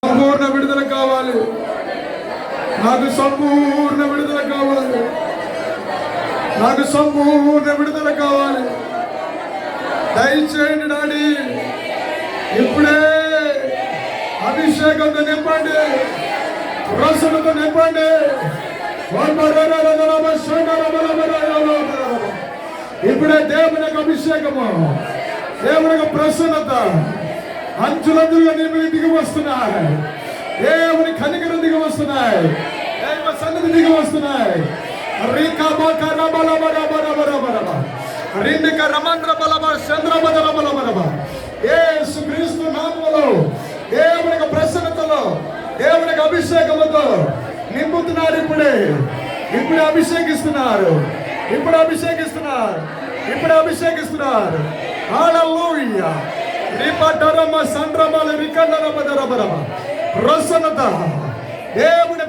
సంపూర్ణ విడుదల కావాలి. నాకు సంపూర్ణ విడుదల కావాలి. నాకు సంపూర్ణ విడుదల కావాలి. దయచేయండి డాడీ. ఇప్పుడే అభిషేకంతో నింపండి, రసనతో నింపండి. ఇప్పుడే దేవుని యొక్క అభిషేకము, దేవుని యొక్క ప్రసన్నత అంచులంచులుగా దిగి వస్తున్నాయి. దేవుని కనికరం దిగి వస్తున్నాయి. దైవ సన్నిధి దిగి వస్తున్నాయి. యేసుక్రీస్తు నామములో దేవుని యొక్క ప్రసన్నతలో, దేవుని యొక్క అభిషేకముతో నింపుతున్నారు. ఇప్పుడే అభిషేకిస్తున్నారు. ఇప్పుడు అభిషేకిస్తున్నారు. హల్లెలూయా. రిపటరమ సండ్రమల రికండరమ దరబరమ ప్రసన్నత, దేవుని